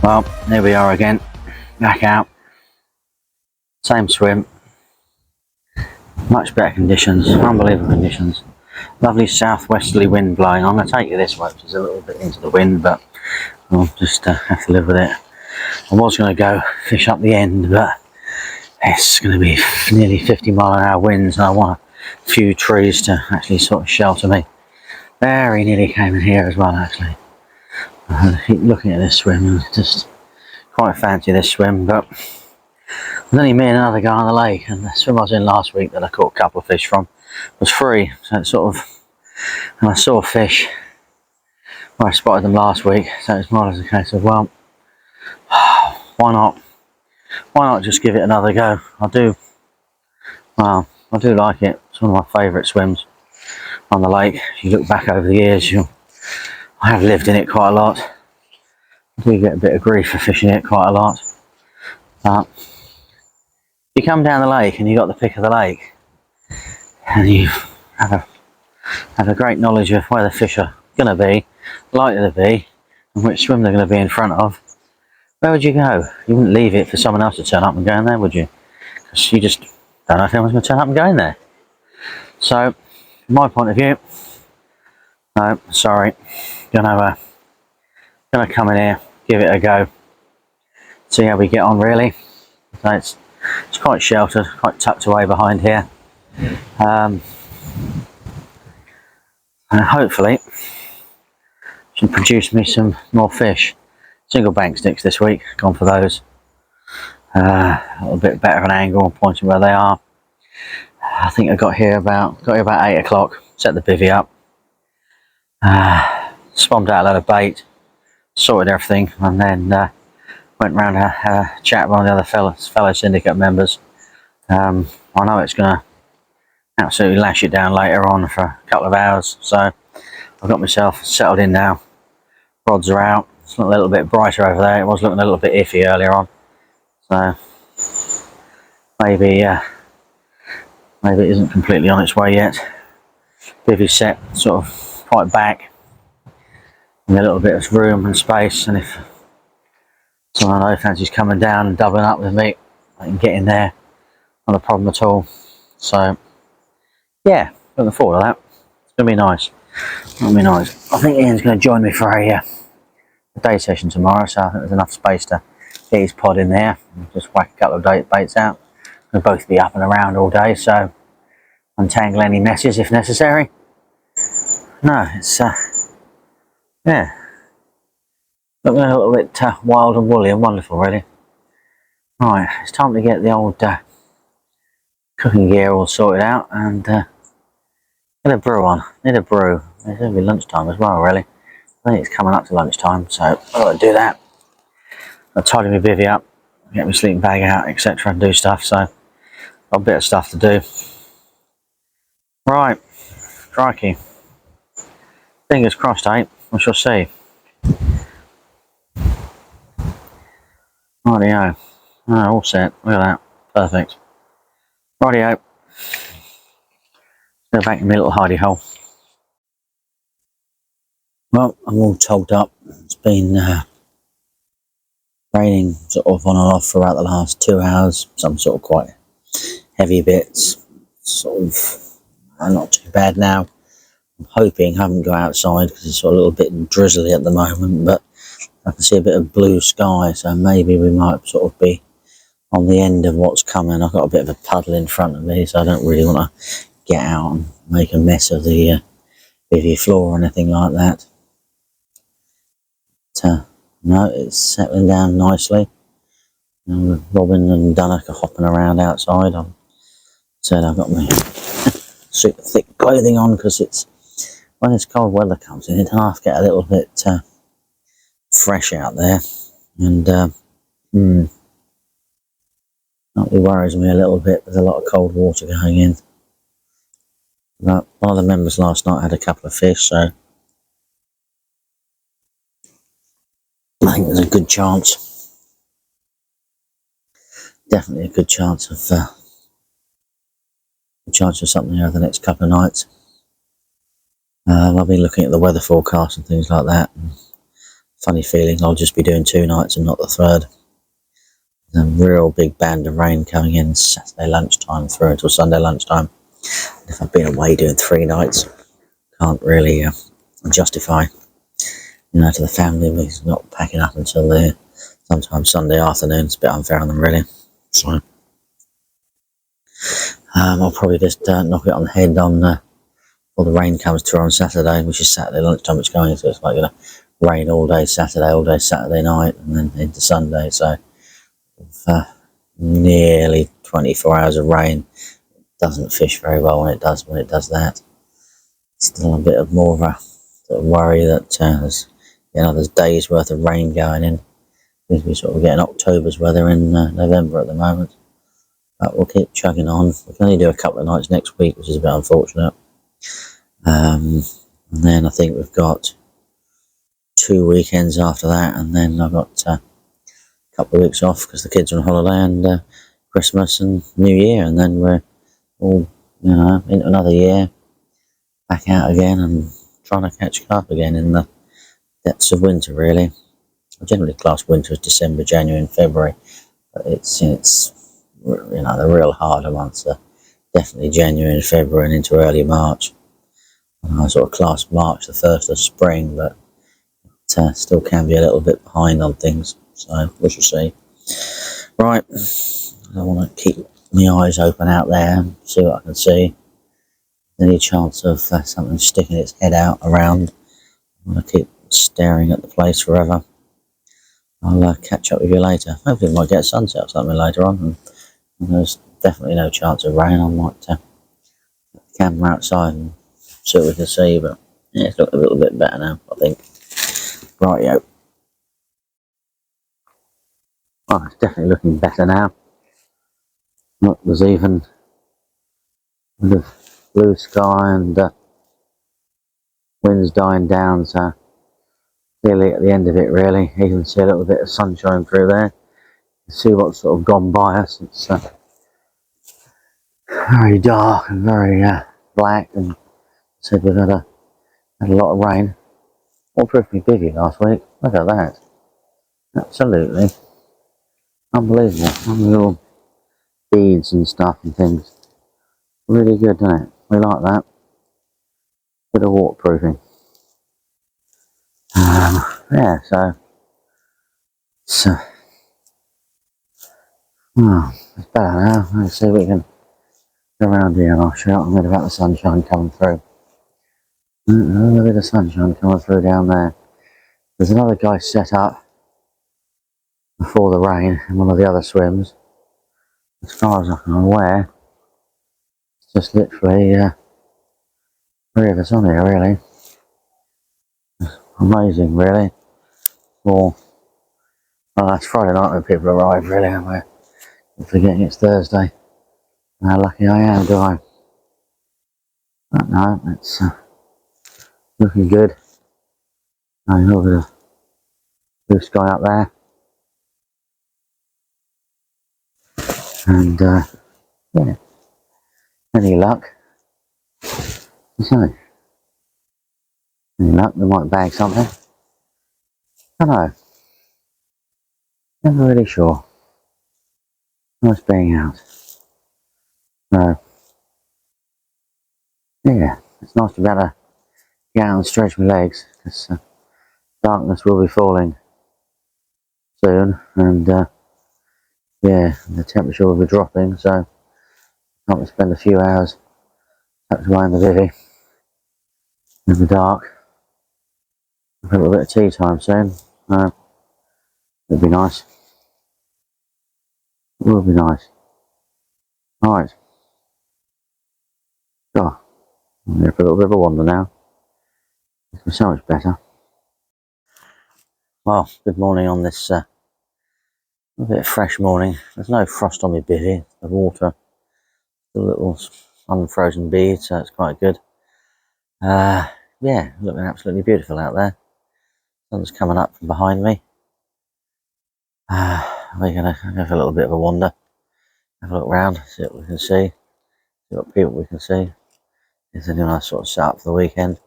Well, here we are again, back out, same swim, much better conditions, unbelievable conditions, lovely southwesterly wind blowing. I'm going to take you this way, which is a little bit into the wind, but I'll just have to live with it. I was going to go fish up the end, but it's going to be nearly 50-mile-an-hour winds, and I want a few trees to actually sort of shelter me. Very nearly came in here as well, actually. I keep looking at this swim and just quite fancy this swim, but there's only me and another guy on the lake, and the swim I was in last week that I caught a couple of fish from was free, so it's sort of, and I saw fish where I spotted them last week, so it's more as a case of, well, why not just give it another go. I do like it. It's one of my favourite swims on the lake. If you look back over the years, I have lived in it quite a lot. I do get a bit of grief for fishing it quite a lot, but you come down the lake and you got the pick of the lake, and you have a great knowledge of where the fish are going to be, likely to be, and which swim they're going to be in front of. Where would you go? You wouldn't leave it for someone else to turn up and go in there, would you? Because you just don't know if anyone's going to turn up and go in there. So, from my point of view, no, sorry, gonna come in here, give it a go, see how we get on. Really, so it's quite sheltered, quite tucked away behind here, and hopefully should produce me some more fish. Single bank sticks this week, gone for those. A little bit better of an angle, pointing where they are. I think I got here about 8 o'clock. Set the bivvy up, spommed out a load of bait, sorted everything, and then went round and had a chat with one of the other fellow syndicate members. I know it's going to absolutely lash it down later on for a couple of hours, so I've got myself settled in now. Rods are out. It's looking a little bit brighter over there. It was looking a little bit iffy earlier on, so maybe it isn't completely on its way yet. Bivvy set sort of quite back, and a little bit of room and space, and if someone I know fancies coming down and doubling up with me, I can get in there, not a problem at all. So yeah, looking forward to that. It's going to be nice. It'll be nice. I think Ian's going to join me for a day session tomorrow, so I think there's enough space to get his pod in there and just whack a couple of baits out. We'll both be up and around all day, so untangle any messes if necessary. No, it's yeah, looking a little bit wild and woolly and wonderful, really. Right, it's time to get the old cooking gear all sorted out and get a brew on. Need a brew. It's going to be lunchtime as well, really. I think it's coming up to lunchtime, so I've got to do that. I'll tidy my bivvy up, get my sleeping bag out, etc., and do stuff. So, got a bit of stuff to do. Right, crikey. Fingers crossed, eh? We shall see. Rightio. Oh, all set. Look at that. Perfect. Rightio. Go back in my little hidey hole. Well, I'm all togged up. It's been raining sort of on and off for about the last 2 hours. Some sort of quite heavy bits. Sort of not too bad now. I'm hoping I haven't got outside because it's sort of a little bit drizzly at the moment, but I can see a bit of blue sky, so maybe we might sort of be on the end of what's coming. I've got a bit of a puddle in front of me, so I don't really want to get out and make a mess of the bivvy floor or anything like that. No, it's settling down nicely. Robin and Dunnock are hopping around outside. I've got my super thick clothing on because it's when this cold weather comes in, it does get a little bit fresh out there, and that worries me a little bit. There's a lot of cold water going in. But one of the members last night had a couple of fish, so I think there's a good chance, definitely a good chance of something over the next couple of nights. I've been looking at the weather forecast and things like that, and funny feeling I'll just be doing 2 nights and not the third. There's a real big band of rain coming in Saturday lunchtime through until Sunday lunchtime. And if I've been away doing 3 nights, can't really justify, to the family, we're not packing up until sometime Sunday afternoon. It's a bit unfair on them, really. So I'll probably just knock it on the head on before the rain comes through on Saturday, which is Saturday lunchtime it's going, so it's like going to rain all day Saturday night, and then into Sunday. So nearly 24 hours of rain. Doesn't fish very well when it does that. Still a bit of more of a sort of worry that there's days worth of rain going in. We're sort of getting October's weather in November at the moment, but we'll keep chugging on. We can only do a couple of nights next week, which is a bit unfortunate. And then I think we've got 2 weekends after that, and then I've got a couple of weeks off because the kids are on holiday, and Christmas and New Year, and then we're all into another year, back out again and trying to catch carp again in the depths of winter. Really, I generally class winter as December, January and February, but it's the real harder months are definitely January and February and into early March. I sort of class March the first of spring, but still can be a little bit behind on things, so we shall see. Right, I want to keep my eyes open out there and see what I can see. Any chance of something sticking its head out around. I want to keep staring at the place forever. I'll catch up with you later. Hopefully we might get a sunset or something later on, and there's definitely no chance of rain. I might put the camera outside and see what we can see, but yeah, it's looking a little bit better now, I think. Rightio. Oh, it's definitely looking better now. Look, there's even a bit of blue sky and wind's dying down, so clearly at the end of it, really. You can see a little bit of sunshine through there. You can see what's sort of gone by us. It's very dark and very black, and said we've had a lot of rain. All proved to be busy last week. Look at that. Absolutely unbelievable. Little beads and stuff and things. Really good, isn't it? We like that. Bit of waterproofing. Yeah, so it's better now. Let's see if we can go around here and I'll show you a bit about the sunshine coming through. A little bit of sunshine coming through down there. There's another guy set up before the rain in one of the other swims. As far as I'm aware, it's just literally 3 of us on here, really. Amazing, really. Well, it's Friday night when people arrive, really, and we're forgetting it's Thursday. How lucky I am, do I? But no, it's looking good. A little bit of blue sky up there. And, yeah, any luck? So, any luck, we might bag something. I don't know. Never really sure. Nice being out. So, yeah, it's nice to be able to get out and stretch my legs, because darkness will be falling soon, and yeah, the temperature will be dropping, so I might spend a few hours tucked away in the bivvy in the dark. I've got a little bit of tea time soon. It'll be nice. It will be nice. Alright. Oh, I'm here for a little bit of a wander now. It's so much better. Well, good morning on this a bit of fresh morning. There's no frost on my bivvy. The water, the little unfrozen bead, so it's quite good. Yeah, looking absolutely beautiful out there. Sun's coming up from behind me. We're going to have a little bit of a wander, have a look around, see what we can see what people we can see. Is anyone else sort of set up for the weekend?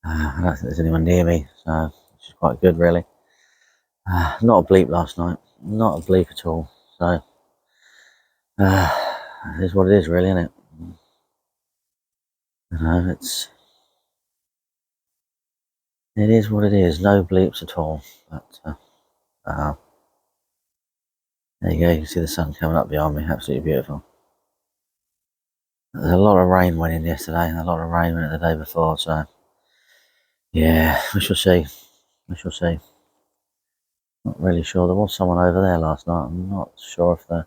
I don't think there's anyone near me, so it's is quite good really. Not a bleep last night, not a bleep at all, so it is what it is really, isn't it? You know, it is what it is, no bleeps at all, but there you go, you can see the sun coming up behind me, absolutely beautiful. There's a lot of rain went in yesterday, and a lot of rain went in the day before, so yeah, we shall see. We shall see. Not really sure. There was someone over there last night. I'm not sure if they're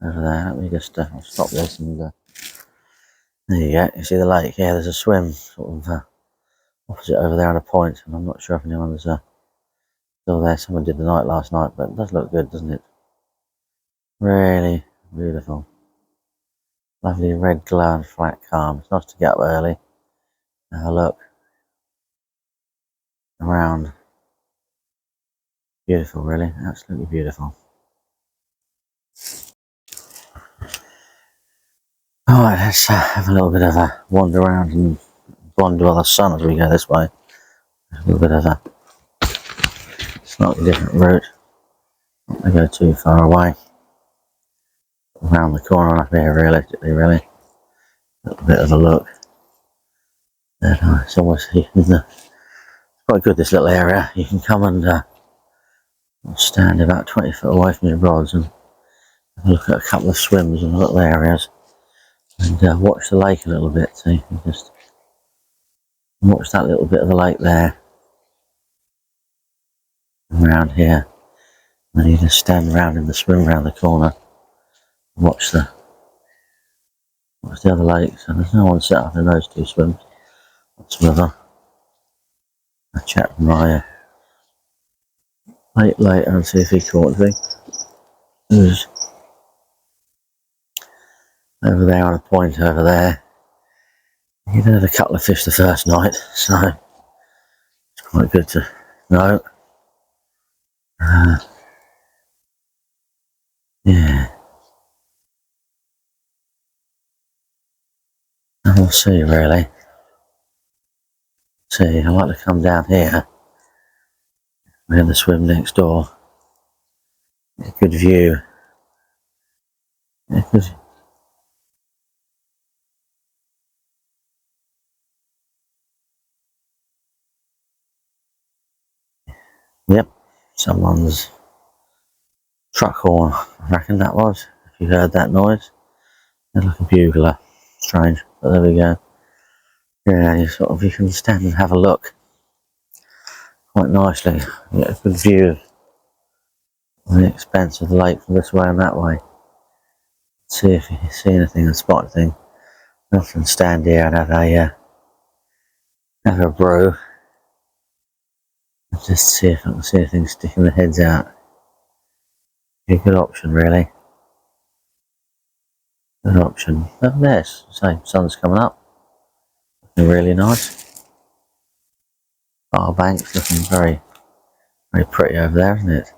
over there. Let me just I'll stop this and there you go. You see the lake? Yeah, there's a swim sort of opposite over there on a point, and I'm not sure if anyone's still there. Someone did the night last night, but it does look good, doesn't it? Really beautiful. Lovely red glow and flat calm. It's nice to get up early. Have a look around. Beautiful, really. Absolutely beautiful. Alright, let's have a little bit of a wander around and wander by the sun as we go this way. A little bit of a slightly different route. Not to go too far away. Around the corner up here, realistically, really. A little bit of a look. It's almost, it's quite good, this little area. You can come and stand about 20 foot away from your rods and have a look at a couple of swims in little areas and watch the lake a little bit. So you can just watch that little bit of the lake there around here. And then you just stand around in the swim around the corner and watch the other lakes. And there's no one set up in those two swims whatsoever. I'll chat with my mate later and see if he caught anything. He was over there on a point over there. He did have a couple of fish the first night, so it's quite good to know. Yeah. And we'll see, really. See, I like to come down here. We're in the swim next door. A good view. Yeah, yep, someone's truck horn, I reckon that was. If you heard that noise, it's like a bugler. Strange, but there we go. Yeah, you can stand and have a look quite nicely. You get a good view of the expanse of the lake from this way and that way. See if you see anything and spot anything. I often stand here and have a brew and just see if I can see anything sticking their heads out. Be a good option, really. Good option. But there's, sun's coming up. Looking really nice. Our bank's looking very, very pretty over there, isn't it?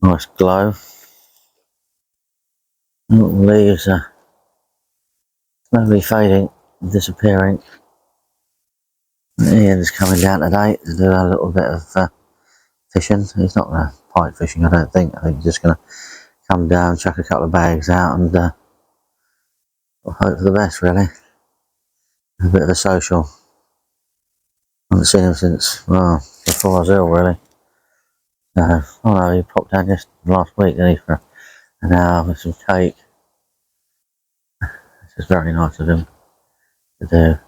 Nice glow. Little leaves are slowly fading, disappearing. Ian's coming down today to do a little bit of fishing. He's not going to pike fishing, I don't think. I think he's just going to come down, chuck a couple of bags out and hope for the best, really. A bit of a social. I haven't seen him since, well, before I was ill, really. Oh no, he popped down just last week, didn't he, for an hour with some cake. This is very nice of him to do.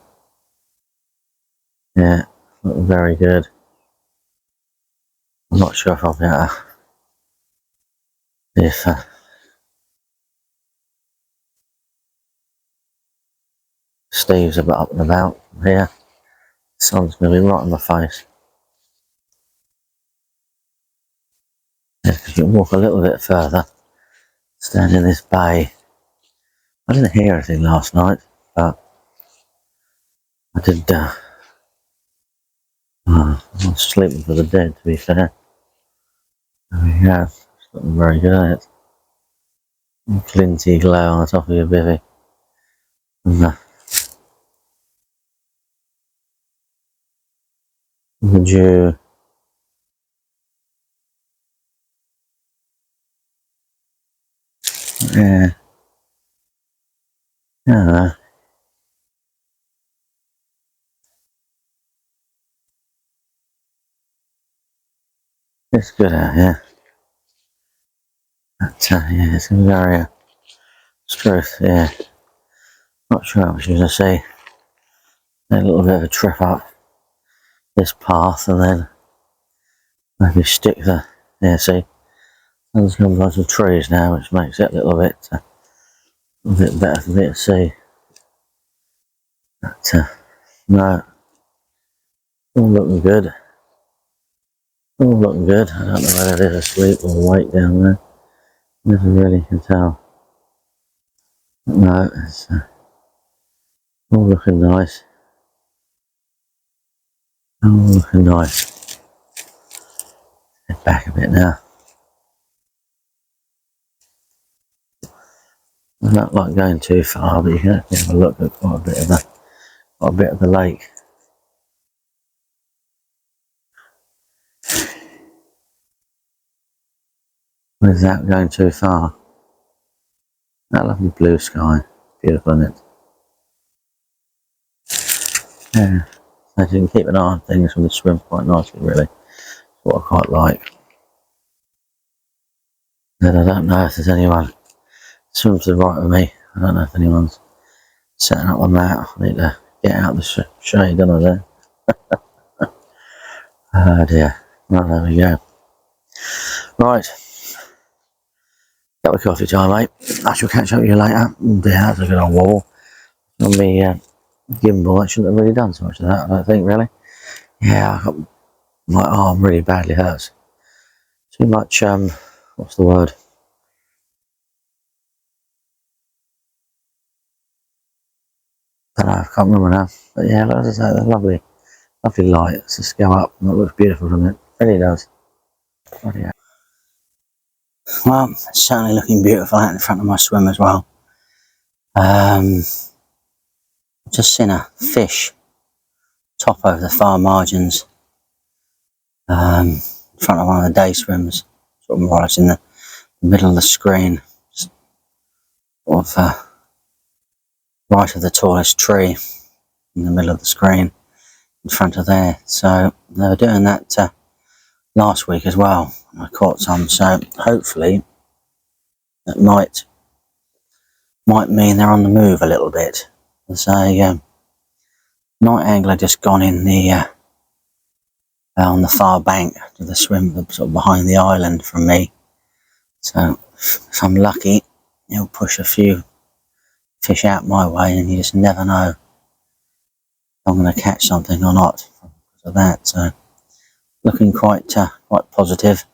Yeah, looking very good. I'm not sure if I'll be able to, if Steve's a bit up and about here. The sun's going to be right in my face. Yeah, because you can walk a little bit further, stand in this bay. I didn't hear anything last night, but I did. I was sleeping for the dead, to be fair. Yeah, it's looking very good, isn't it? Glinty glow on the top of your bivvy. And, The dew. Yeah. Yeah. It's good out here. But yeah, it's a very truth, yeah. Not sure what you're going to see. A little bit of a trip up this path and then maybe stick the, yeah, see, there's a bunch of trees now, which makes it a little bit better for me to see. But no, all looking good. All looking good. I don't know whether they're asleep or awake down there. Never really can tell. But no, it's all looking nice. All looking nice. Head back a bit now. I don't like going too far, but you can actually have a look at quite a bit of the lake. Without going too far. That lovely blue sky. Beautiful, isn't it? Yeah. So you can keep an eye on things from the swim quite nicely, really. What I quite like. Then I don't know if there's anyone swims to the right of me. I don't know if anyone's setting up on that. I need to get out the shade, don't I, there? Oh dear. Well, there we go. Right. Cup of coffee time, mate. I shall catch up with you later. Oh dear, that's a good old wobble. On the gimbal, I shouldn't have really done so much of that, I don't think, really. Yeah, I got, my arm really badly hurts. Too much, what's the word? I don't know, I can't remember now. But yeah, as I say, they're lovely light. Let's just go up and it looks beautiful, doesn't it? It really does. Oh, yeah. Well, it's certainly looking beautiful out in front of my swim as well. Just seen a fish top over the far margins in front of one of the day swims, sort of more or less in the middle of the screen, just sort of right of the tallest tree in the middle of the screen in front of there. So they were doing that last week as well. I caught some, so hopefully that might mean they're on the move a little bit. There's a night angler just gone in the on the far bank to the swim, sort of behind the island from me. So if I'm lucky, he'll push a few fish out my way, and you just never know if I'm going to catch something or not because of that. So looking quite positive.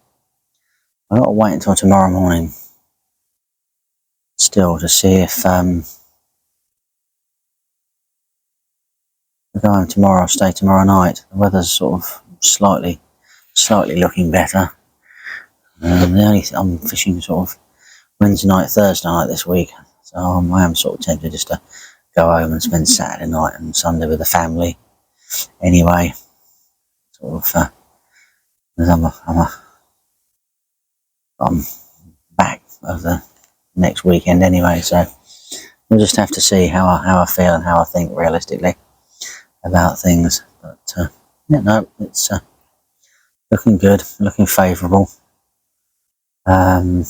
I've got to wait until tomorrow morning still to see if I go home tomorrow or stay tomorrow night. The weather's sort of slightly looking better. I'm fishing sort of Wednesday night, Thursday night this week, so I am sort of tempted just to go home and spend Saturday night and Sunday with the family. Anyway, sort of, as I'm back of the next weekend anyway, so we'll just have to see how I feel and how I think realistically about things. But yeah, no, it's looking good, looking favourable. Yeah,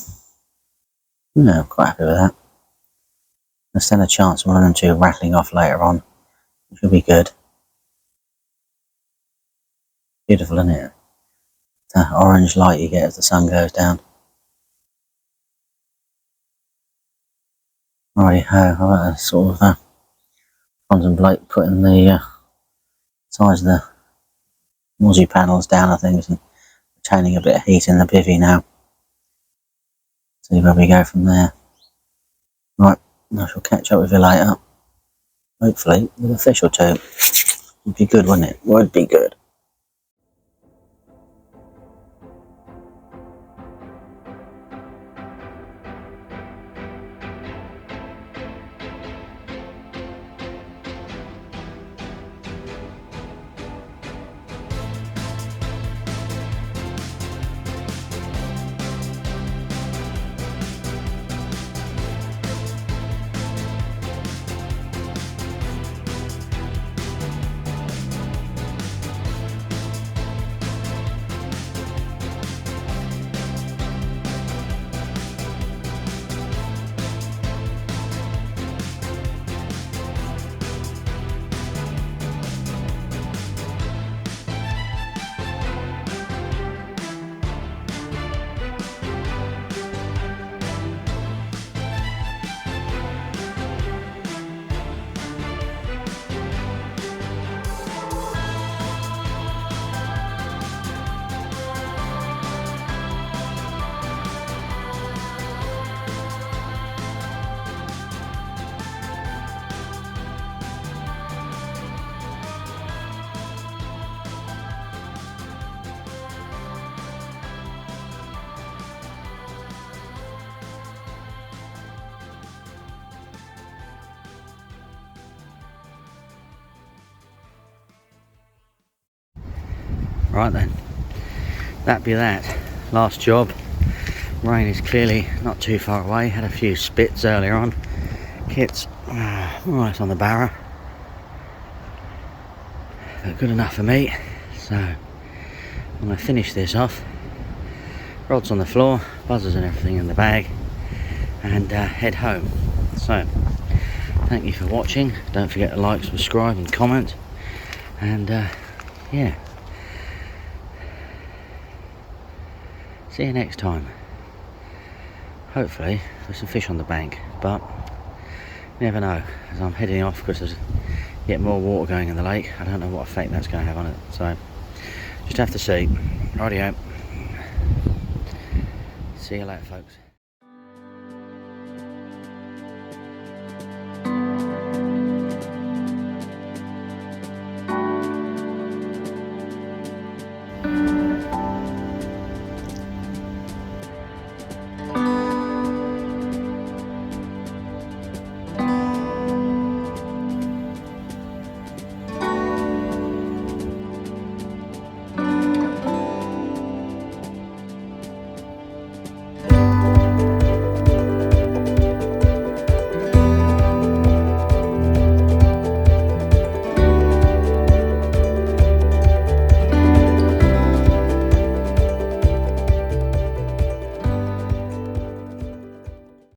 I'm quite happy with that. I stand a chance of one of them two rattling off later on, which will be good. Beautiful, isn't it? The orange light you get as the sun goes down. Righty ho, I want to sort of contemplate putting the size of the Aussie panels down, I think, and retaining a bit of heat in the bivvy now. See where we go from there. Right, I shall catch up with you later. Hopefully with a fish or two. Would be good, wouldn't it? Would be good. Right then, that be that. Last job. Rain is clearly not too far away. Had a few spits earlier on. Kit's right on the barra, but good enough for me. So I'm going to finish this off. Rods on the floor, buzzers and everything in the bag, and head home. So thank you for watching. Don't forget to like, subscribe and comment, and yeah, see you next time. Hopefully there's some fish on the bank, but you never know, as I'm heading off because there's yet more water going in the lake. I don't know what effect that's going to have on it, so just have to see. Rightio. See you later, folks.